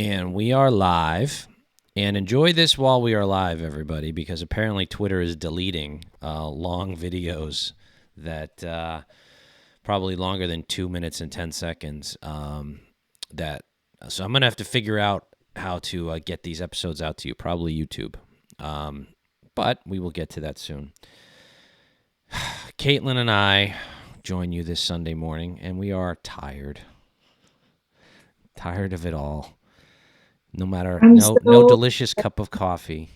And we are live. And enjoy this while we are live, everybody, because apparently Twitter is deleting long videos that probably longer than 2 minutes and 10 seconds. So I'm going to have to figure out how to get these episodes out to you, probably YouTube. But we will get to that soon. Kaitlin and I join you this Sunday morning, and we are tired. Tired of it all. No delicious cup of coffee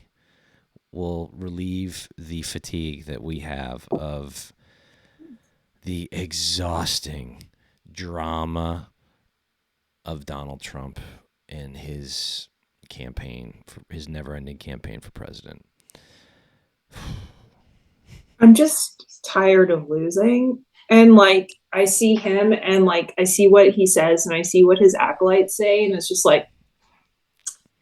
will relieve the fatigue that we have of the exhausting drama of Donald Trump and his campaign, his never-ending campaign for president. I'm just tired of losing. And I see him and I see what he says and I see what his acolytes say. And it's just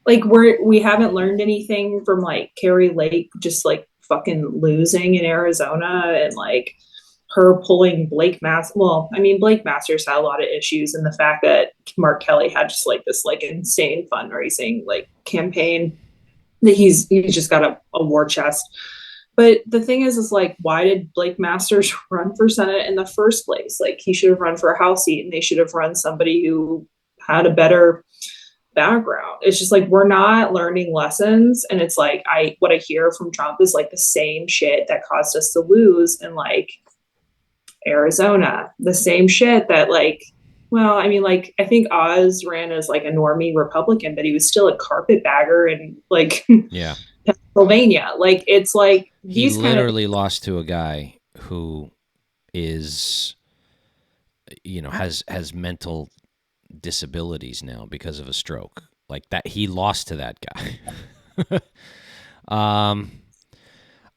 we haven't learned anything from Carrie Lake just fucking losing in Arizona and her pulling Blake Masters. Well, I mean, Blake Masters had a lot of issues, and the fact that Mark Kelly had just this insane fundraising campaign that he's just got a war chest. But the thing is why did Blake Masters run for Senate in the first place? He should have run for a House seat, and they should have run somebody who had a better background. It's just we're not learning lessons, and it's what I hear from Trump is the same shit that caused us to lose in Arizona, the same shit that I think Oz ran as a normie Republican, but he was still a carpetbagger in yeah, Pennsylvania. It's he literally lost to a guy who is, has mental disabilities now because of a stroke. That he lost to that guy.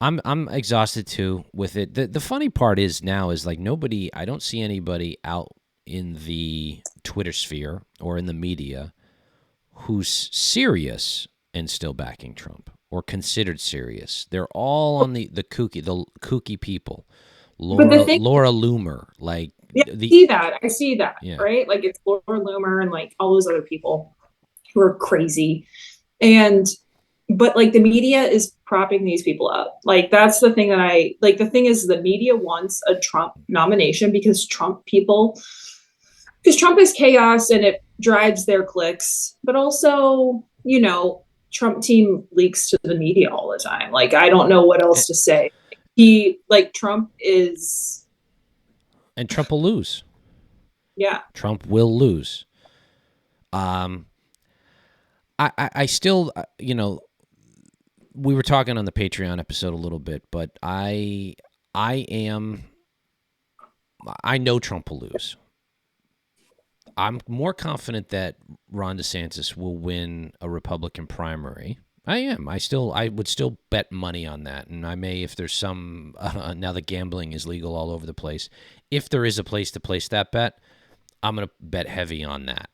I'm exhausted too with it. The funny part is now is nobody, I don't see anybody out in the Twitter sphere or in the media who's serious and still backing Trump or considered serious. They're all on the kooky people. Laura Loomer, I see that, yeah. Right? It's Laura Loomer and all those other people who are crazy. But the media is propping these people up. That's the thing that the thing is the media wants a Trump nomination because Trump is chaos and it drives their clicks. But also, Trump team leaks to the media all the time. I don't know what else to say. Trump is... And Trump will lose. Yeah. Trump will lose. I still, we were talking on the Patreon episode a little bit, but I know Trump will lose. I'm more confident that Ron DeSantis will win a Republican primary. I am. I would still bet money on that. And I may, if there's some, now that gambling is legal all over the place, if there is a place to place that bet, I'm going to bet heavy on that.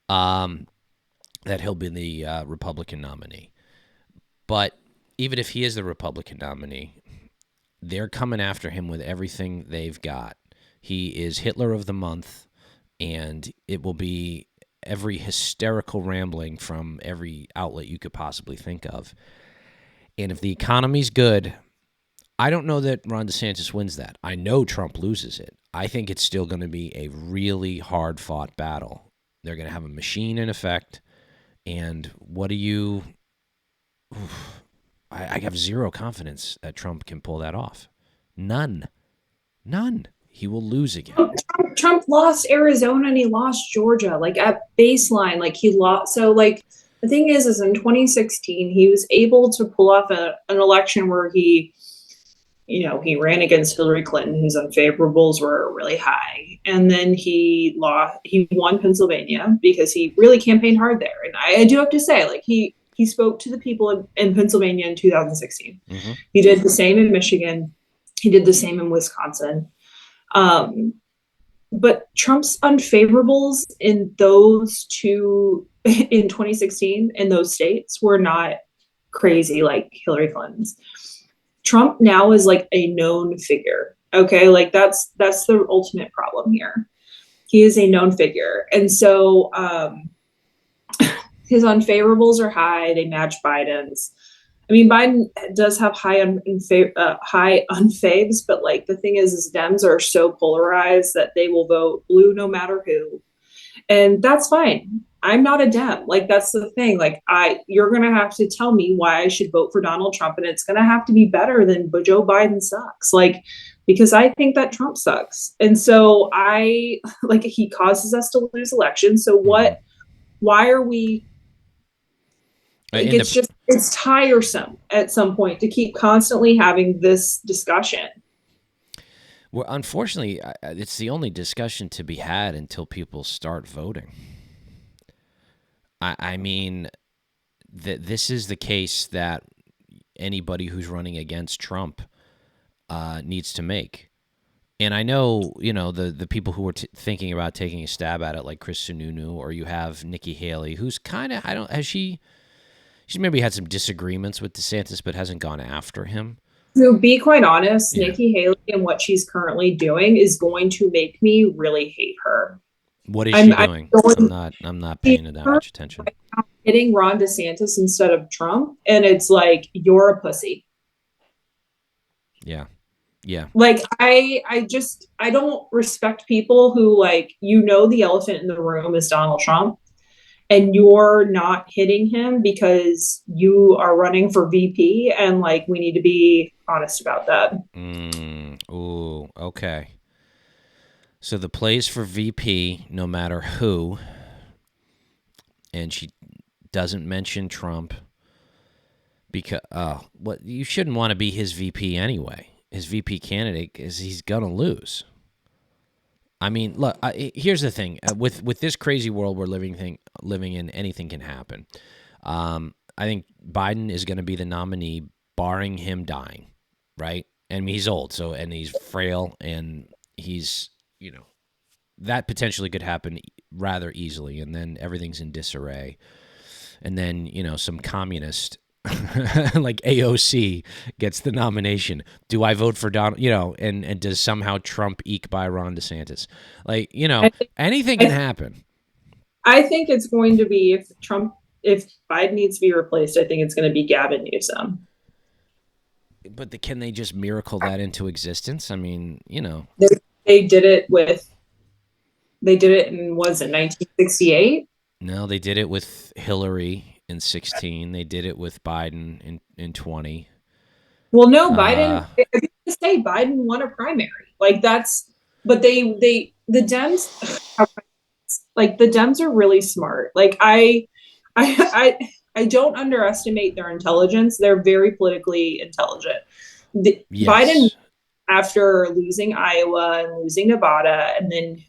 That he'll be the Republican nominee. But even if he is the Republican nominee, they're coming after him with everything they've got. He is Hitler of the month, and it will be every hysterical rambling from every outlet you could possibly think of. And if the economy's good, I don't know that Ron DeSantis wins that. I know Trump loses it. I think it's still going to be a really hard-fought battle. They're going to have a machine in effect, and what do you... I have zero confidence that Trump can pull that off. None. He will lose again. Trump lost Arizona and he lost Georgia, at baseline, he lost. So the thing is in 2016, he was able to pull off an election where he ran against Hillary Clinton, whose unfavorables were really high. And then he won Pennsylvania because he really campaigned hard there. And I do have to say, he spoke to the people in Pennsylvania in 2016. Mm-hmm. He did the same in Michigan. He did the same in Wisconsin. But Trump's unfavorables in those two in 2016 in those states were not crazy like Hillary Clinton's. Trump now is a known figure. Okay. That's the ultimate problem here. He is a known figure. And so, his unfavorables are high. They match Biden's. I mean, Biden does have high unfaves, but like the thing is Dems are so polarized that they will vote blue no matter who, and that's fine. I'm not a Dem. Like that's the thing. Like you're gonna have to tell me why I should vote for Donald Trump, and it's gonna have to be better than Joe Biden sucks. Like because I think that Trump sucks, and so I like he causes us to lose elections. So what? Why are we? Like it's tiresome at some point to keep constantly having this discussion. Well, unfortunately, it's the only discussion to be had until people start voting. I mean, this is the case that anybody who's running against Trump needs to make. And I know, the people who are thinking about taking a stab at it, like Chris Sununu, or you have Nikki Haley, who's kind of, she's maybe had some disagreements with DeSantis, but hasn't gone after him. To be quite honest, Nikki Haley and what she's currently doing is going to make me really hate her. What is she doing? I'm not paying that much attention. Hitting Ron DeSantis instead of Trump, and it's like you're a pussy. Yeah. Like I don't respect people who like the elephant in the room is Donald Trump, and you're not hitting him because you are running for VP, and like we need to be honest about that. Ooh, okay. So the plays for VP, no matter who, and she doesn't mention Trump because you shouldn't want to be his VP anyway. His VP candidate is he's gonna lose. I mean, look. Here's the thing: with this crazy world we're living in, anything can happen. I think Biden is going to be the nominee, barring him dying, right? And he's old, and he's frail, and he's that potentially could happen rather easily, and then everything's in disarray, and then some communist like AOC gets the nomination. Do I vote for Donald? And does somehow Trump eke by Ron DeSantis? Like, anything can happen. I think it's going to be if Biden needs to be replaced, I think it's going to be Gavin Newsom. But can they just miracle that into existence? I mean, they did it in, was it 1968? No, they did it with Hillary in 16. They did it with Biden in 20. Well, no, Biden. I was going to say Biden won a primary. Like but the Dems, like the Dems are really smart. Like I don't underestimate their intelligence. They're very politically intelligent. Yes. Biden, after losing Iowa and losing Nevada, and then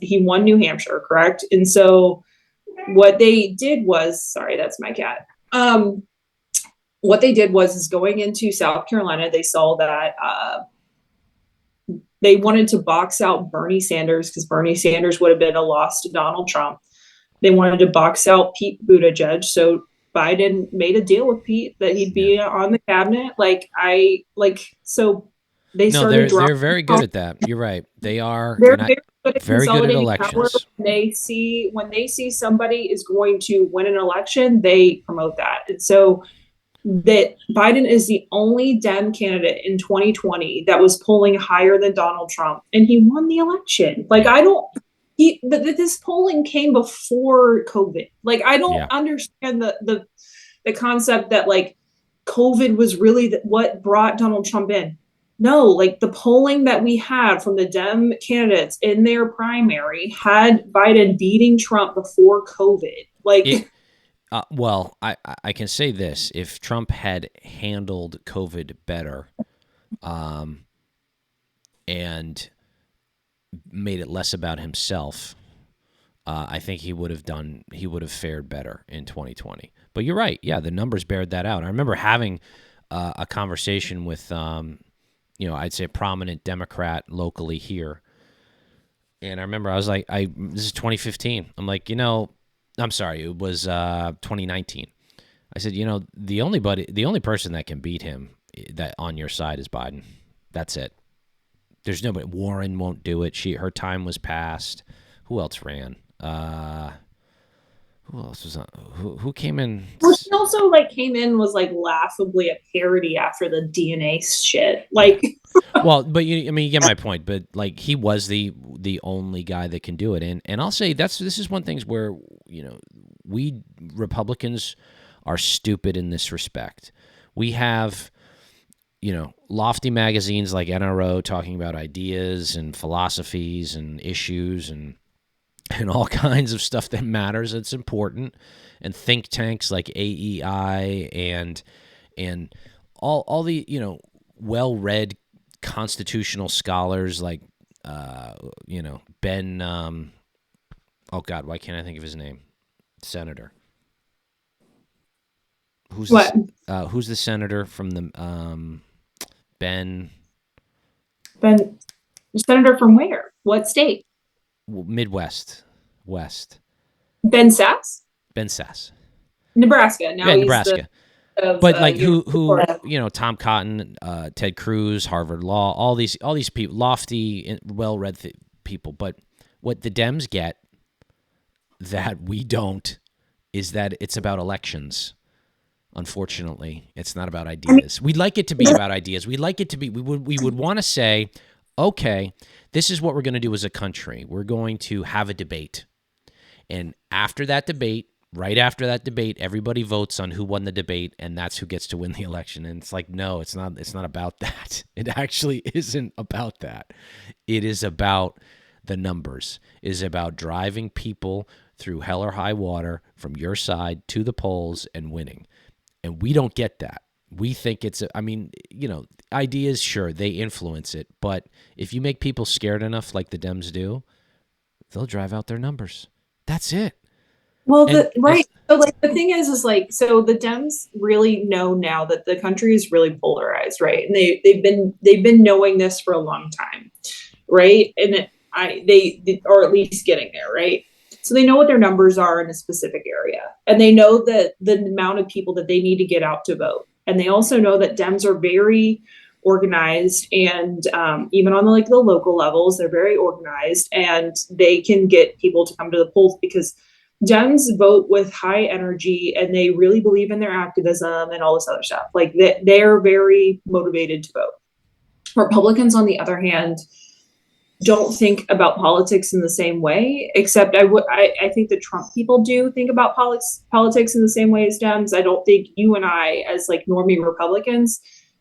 he won New Hampshire, correct? And so what they did was, sorry, that's my cat. What they did is going into South Carolina, they saw that they wanted to box out Bernie Sanders because Bernie Sanders would have been a loss to Donald Trump. They wanted to box out Pete Buttigieg. So Biden made a deal with Pete that he'd be on the cabinet. So they started. They're very good at that. You're right. They are. They're very good at elections. When they see somebody is going to win an election, they promote that. And so that Biden is the only Dem candidate in 2020 that was polling higher than Donald Trump, and he won the election. Like but this polling came before COVID. Like I don't understand the concept that like COVID was really what brought Donald Trump in. No, like the polling that we had from the Dem candidates in their primary had Biden beating Trump before COVID. Well, I can say this: if Trump had handled COVID better, and made it less about himself, I think he would have fared better in 2020. But you're right. Yeah, the numbers bared that out. I remember having a conversation with, I'd say a prominent Democrat locally here. And I remember I was like, this is 2015. I'm like, I'm sorry, it was 2019. I said, the only person that can beat him that on your side is Biden. That's it. There's nobody. Warren won't do it. Her time was past. Who else ran? Who else was on? Who came in? Well, she also like came in was like laughably a parody after the DNA shit. Yeah. Like, Well, but I mean, you get my point. But like, he was the only guy that can do it, and I'll say this is one thing where we Republicans are stupid in this respect. We have lofty magazines like NRO talking about ideas and philosophies and issues and all kinds of stuff that matters. It's important, and think tanks like AEI and all the well-read constitutional scholars like Ben. Oh God, why can't I think of his name? Senator. what? Who's the senator from the Ben Ben, senator from where? What state? Midwest West Ben Sass? Ben Sass. Nebraska. Now Yeah, he's the Nebraska. of But like who Florida. Tom Cotton, Ted Cruz, Harvard Law, all these people, lofty, well-read people. But what the Dems get that we don't is that it's about elections. Unfortunately, it's not about I mean, ideas. We'd like it to be about ideas. We'd like it to be. We would want to say, okay, this is what we're going to do as a country. We're going to have a debate, and after that debate, right after that debate, everybody votes on who won the debate, and that's who gets to win the election. And it's like, no, it's not. It's not about that. It actually isn't about that. It is about the numbers. It is about driving people through hell or high water from your side to the polls and winning. And we don't get that. We think it's, ideas, sure, they influence it. But if you make people scared enough like the Dems do, they'll drive out their numbers. That's it. well, And right. So, like, the thing is like, so the Dems really know now that the country is really polarized, right? And they've been knowing this for a long time, right? And they or at least getting there, right? So they know what their numbers are in a specific area, and they know that the amount of people that they need to get out to vote, and they also know that Dems are very organized, and even on the local levels, they're very organized, and they can get people to come to the polls because Dems vote with high energy, and they really believe in their activism and all this other stuff. Like they're very motivated to vote. Republicans, on the other hand, don't think about politics in the same way, except I think the Trump people do think about politics in the same way as Dems. I don't think you and I, as like normie Republicans,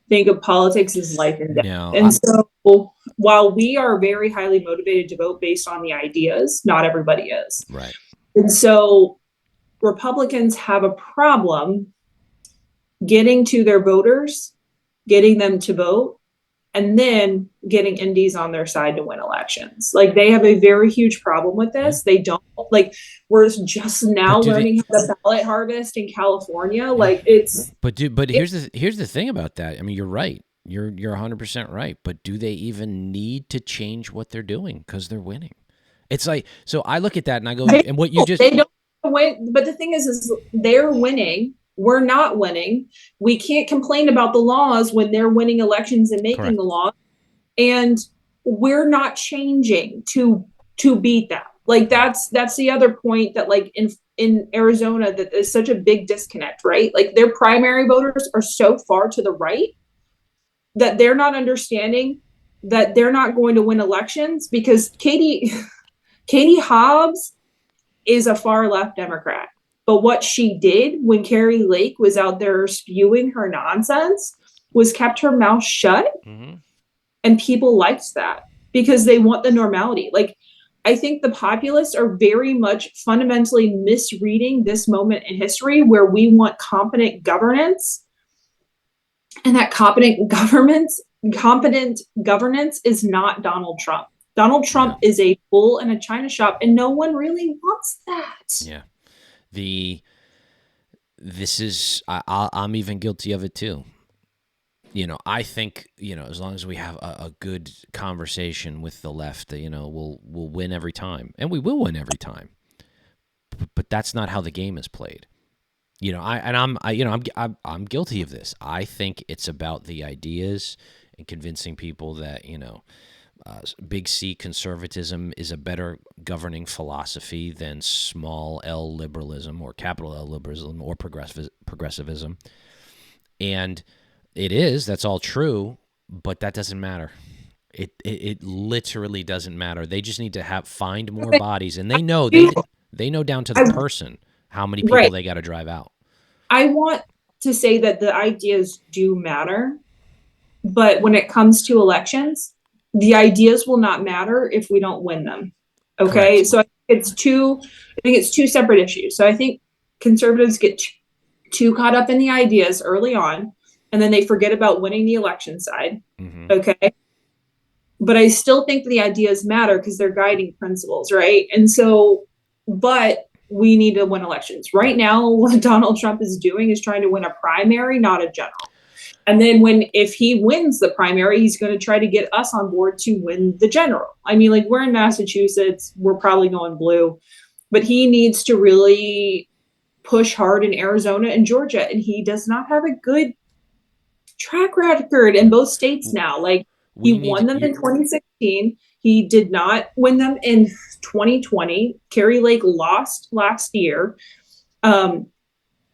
think of politics as life and death. no, And so while we are very highly motivated to vote based on the ideas, not everybody is. right. And so Republicans have a problem getting to their voters, getting them to vote, and then getting indies on their side to win elections. Like they have a very huge problem with this. Yeah. They don't like we're just now learning how to ballot harvest in California. Yeah. Like it's but here's the thing about that. I mean, you're right. You're 100% right. But do they even need to change what they're doing because they're winning? It's like, so I look at that and I go, and what you just they don't win. But the thing is they're winning. We're not winning. We can't complain about the laws when they're winning elections and making the law. And we're not changing to beat them. Like that's the other point that like in Arizona that there's such a big disconnect, right? Like their primary voters are so far to the right that they're not understanding that they're not going to win elections because Katie Hobbs is a far left Democrat. But what she did when Carrie Lake was out there spewing her nonsense was kept her mouth shut. Mm-hmm. And people liked that because they want the normality. Like, I think the populists are very much fundamentally misreading this moment in history where we want competent governance. And that competent governance is not Donald Trump. Donald Trump is a bull in a china shop, and no one really wants that. Yeah. I'm even guilty of it too. I think, as long as we have a good conversation with the left, we'll win every time, and we will win every time. But that's not how the game is played. I'm guilty of this. I think it's about the ideas and convincing people that, Big C conservatism is a better governing philosophy than small L liberalism or capital L liberalism or progressivism. And it is, that's all true, but that doesn't matter. It literally doesn't matter. They just need to find more bodies, and they know down to the I, person how many people right. they got to drive out. I want to say that the ideas do matter, but when it comes to elections, the ideas will not matter if we don't win them. Okay, Correct. so I think it's two separate issues. So I think conservatives get too caught up in the ideas early on, and then they forget about winning the election side. Mm-hmm. Okay, but I still think the ideas matter because they're guiding principles, right? And so, but we need to win elections. Right now, what Donald Trump is doing is trying to win a primary, not a general. And then if he wins the primary, he's going to try to get us on board to win the general. I mean, like, we're in Massachusetts, we're probably going blue, but he needs to really push hard in Arizona and Georgia, and he does not have a good track record in both states now. Like, he We won need them you. in 2016. He did not win them in 2020. Kerry Lake lost last year.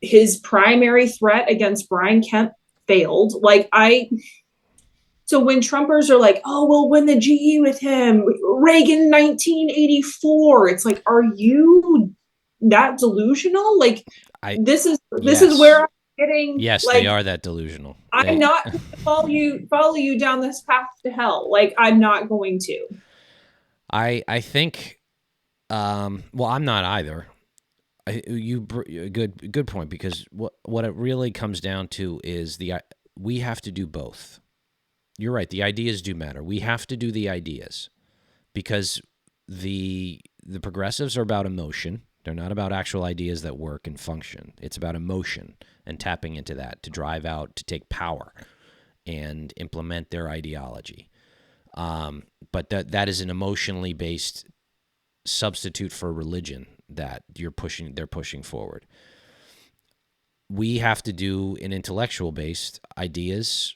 His primary threat against Brian Kemp failed. So when Trumpers are like, "Oh, we'll win the GE with him," Reagan 1984, it's like, are you that delusional? Like, I this is yes, where I'm getting, yes, they like, are that delusional. I'm They, not going to follow you down this path to hell. Like, I'm not going to. I think. Well, I'm not either. Good point, because what it really comes down to is we have to do both. You're right. The ideas do matter. We have to do the ideas because the progressives are about emotion. They're not about actual ideas that work and function. It's about emotion and tapping into that to drive out, to take power and implement their ideology. But that is an emotionally based substitute for religion that they're pushing forward. We have to do an intellectual based ideas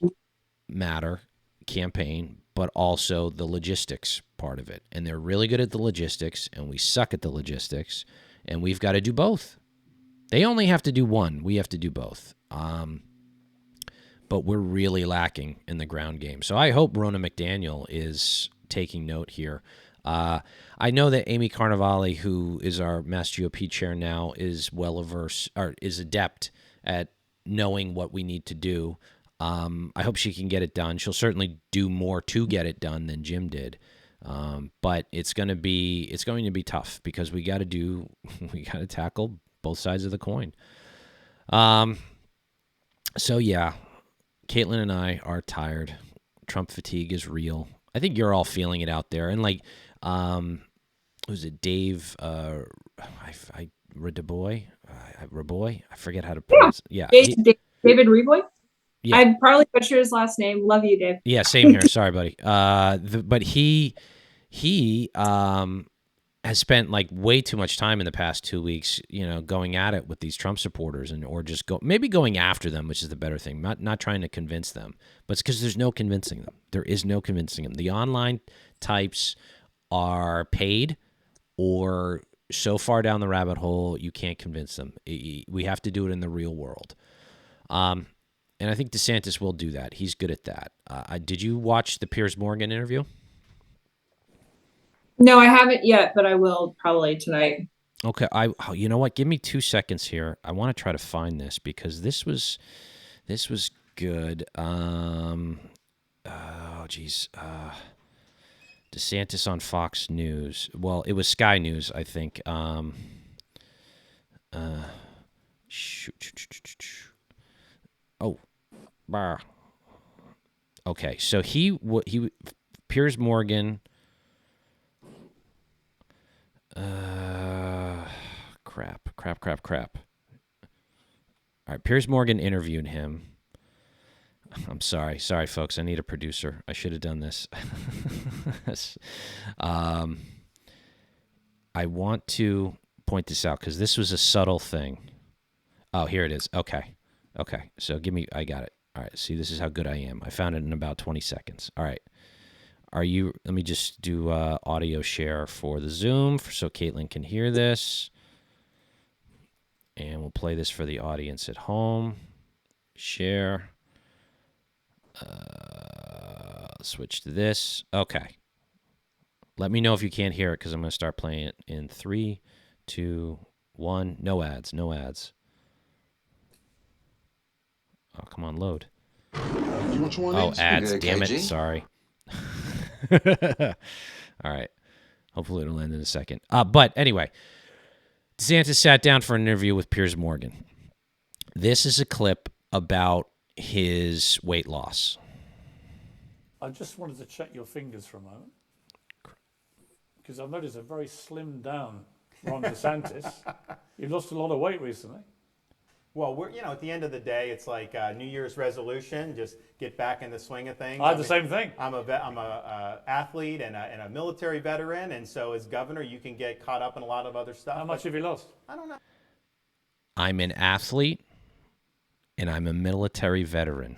matter campaign, but also the logistics part of it. And they're really good at the logistics, and we suck at the logistics, and we've got to do both. They only have to do one. We have to do both. But we're really lacking in the ground game. So I hope Ronna McDaniel is taking note here. I know that Amy Carnevale, who is our Mass GOP chair now, is is adept at knowing what we need to do. I hope she can get it done. She'll certainly do more to get it done than Jim did. But it's going to be tough because we got to tackle both sides of the coin. So yeah, Kaitlin and I are tired. Trump fatigue is real. I think you're all feeling it out there. And like, was it Dave? Raboy? Raboy? I forget how to pronounce it. Yeah. David Reboy. Yeah. I'd probably butcher his last name. Love you, Dave. Yeah. Same here. Sorry, buddy. But he has spent like way too much time in the past 2 weeks, going at it with these Trump supporters or just maybe going after them, which is the better thing, not trying to convince them, but it's because there's no convincing them. There is no convincing them. The online types are paid or so far down the rabbit hole, you can't convince them. We have to do it in the real world. And I think DeSantis will do that. He's good at that. Did you watch the Piers Morgan interview? No, I haven't yet, but I will probably tonight. Okay, you know what? Give me 2 seconds here. I want to try to find this because this was good. Oh geez, DeSantis on Fox News. Well, it was Sky News, I think. Oh, okay. So he Piers Morgan. Crap. All right, Piers Morgan interviewed him. I'm sorry, folks. I need a producer. I should have done this. I want to point this out because this was a subtle thing. Oh, here it is. Okay. So I got it. All right. See, this is how good I am. I found it in about 20 seconds. All right. Are you? Let me just do audio share for the Zoom so Kaitlin can hear this. And we'll play this for the audience at home. Share. Switch to this. Okay. Let me know if you can't hear it because I'm going to start playing it in 3, 2, 1. No ads. No ads. Oh, come on, load. Which one Oh, is? ads. Okay, Damn KG. it. Sorry. All right. Hopefully it'll end in a second. But anyway, DeSantis sat down for an interview with Piers Morgan. This is a clip about his weight loss. I just wanted to check your fingers for a moment, because I've noticed a very slimmed down Ron DeSantis. You've lost a lot of weight recently. Well, we're at the end of the day, it's like New Year's resolution. Just get back in the swing of things. I had the same thing. I'm a athlete and a military veteran, and so as governor, you can get caught up in a lot of other stuff. How much have you lost? I don't know. I'm an athlete and I'm a military veteran.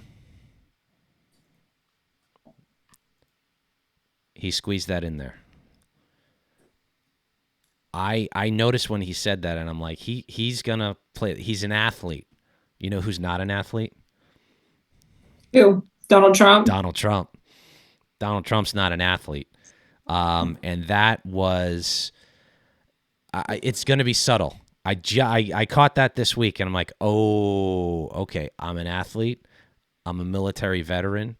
He squeezed that in there. I noticed when he said that, and I'm like, he's gonna play. He's an athlete. You know who's not an athlete? Who? Donald Trump? Donald Trump. Donald Trump's not an athlete. And that was, it's going to be subtle. I caught that this week, and I'm like, oh, okay, I'm an athlete. I'm a military veteran.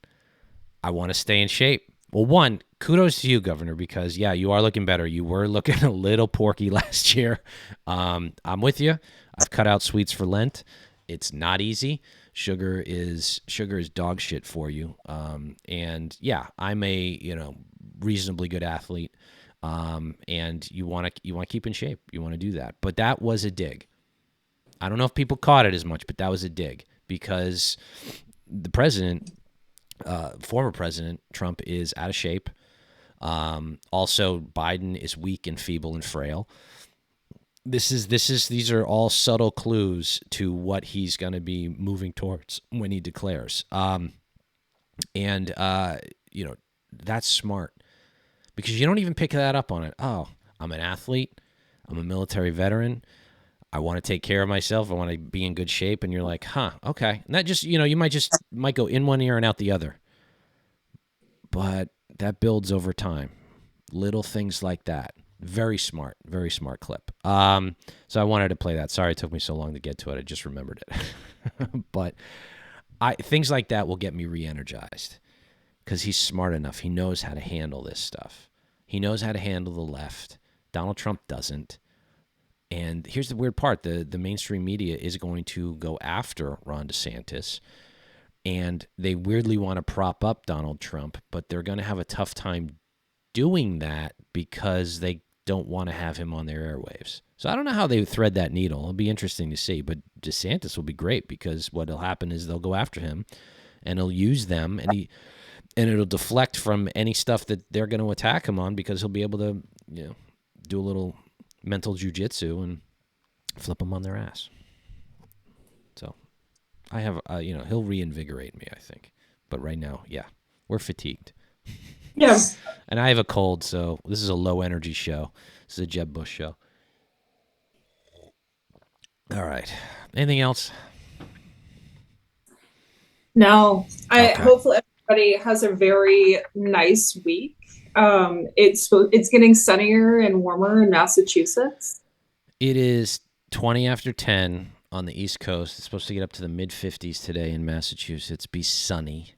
I want to stay in shape. Well, one, kudos to you, Governor, because, yeah, you are looking better. You were looking a little porky last year. I'm with you. I've cut out sweets for Lent. It's not easy. Sugar is dog shit for you. And, yeah, I'm a, reasonably good athlete. And you want to keep in shape. You want to do that. But that was a dig. I don't know if people caught it as much, but that was a dig because the president, former President Trump, is out of shape. Also, Biden is weak and feeble and frail. These are all subtle clues to what he's going to be moving towards when he declares. That's smart because you don't even pick that up on it. Oh, I'm an athlete. I'm a military veteran. I want to take care of myself. I want to be in good shape. And you're like, okay. And that just, you might go in one ear and out the other. But that builds over time. Little things like that. Very smart clip. So I wanted to play that. Sorry it took me so long to get to it. I just remembered it. But things like that will get me re-energized because he's smart enough. He knows how to handle this stuff. He knows how to handle the left. Donald Trump doesn't. And here's the weird part. The mainstream media is going to go after Ron DeSantis, and they weirdly want to prop up Donald Trump, but they're going to have a tough time doing that because they don't want to have him on their airwaves. So I don't know how they thread that needle. It'll be interesting to see, but DeSantis will be great because what'll happen is they'll go after him, and he'll use them, and it'll deflect from any stuff that they're going to attack him on because he'll be able to, do a little mental jujitsu and flip them on their ass. So I have, he'll reinvigorate me, I think. But right now, yeah, we're fatigued. Yeah. And I have a cold, so this is a low energy show. This is a Jeb Bush show. All right. Anything else? No. Okay. Hopefully everybody has a very nice week. It's getting sunnier and warmer in Massachusetts. It is 20 after 10 on the East Coast. It's supposed to get up to the mid-50s today in Massachusetts. Be sunny.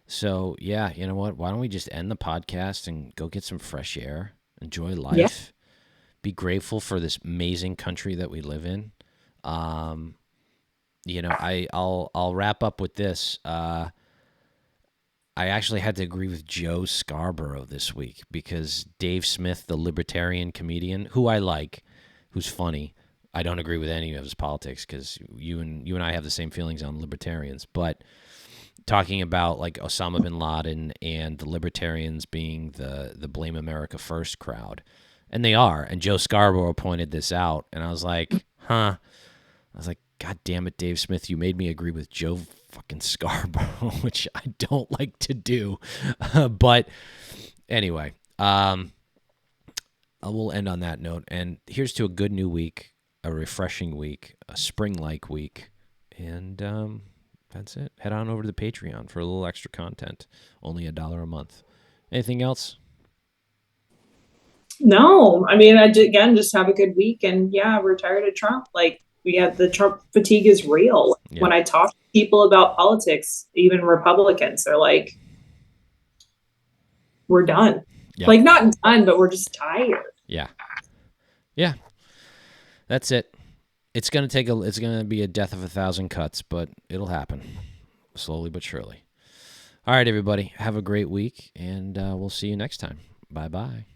So, yeah, you know what? Why don't we just end the podcast and go get some fresh air, enjoy life, Yeah. Be grateful for this amazing country that we live in. I'll wrap up with this. I actually had to agree with Joe Scarborough this week because Dave Smith, the libertarian comedian, who I like, who's funny, I don't agree with any of his politics because you and I have the same feelings on libertarians. But talking about like Osama bin Laden and the libertarians being the Blame America First crowd, and they are. And Joe Scarborough pointed this out, and I was like, I was like, God damn it, Dave Smith, you made me agree with Joe fucking Scarborough, which I don't like to do. But Anyway, we'll end on that note. And here's to a good new week, a refreshing week, a spring-like week. And that's it. Head on over to the Patreon for a little extra content. Only $1 a month. Anything else? No, I mean, again, just have a good week. And yeah, we're tired of Trump. Like, the Trump fatigue is real. Yeah. When I talk to people about politics, even Republicans, they're like, we're done. Yeah. Like, not done, but we're just tired. Yeah. Yeah. That's it. It's gonna be a death of 1,000 cuts, but it'll happen. Slowly but surely. All right, everybody. Have a great week, and we'll see you next time. Bye-bye.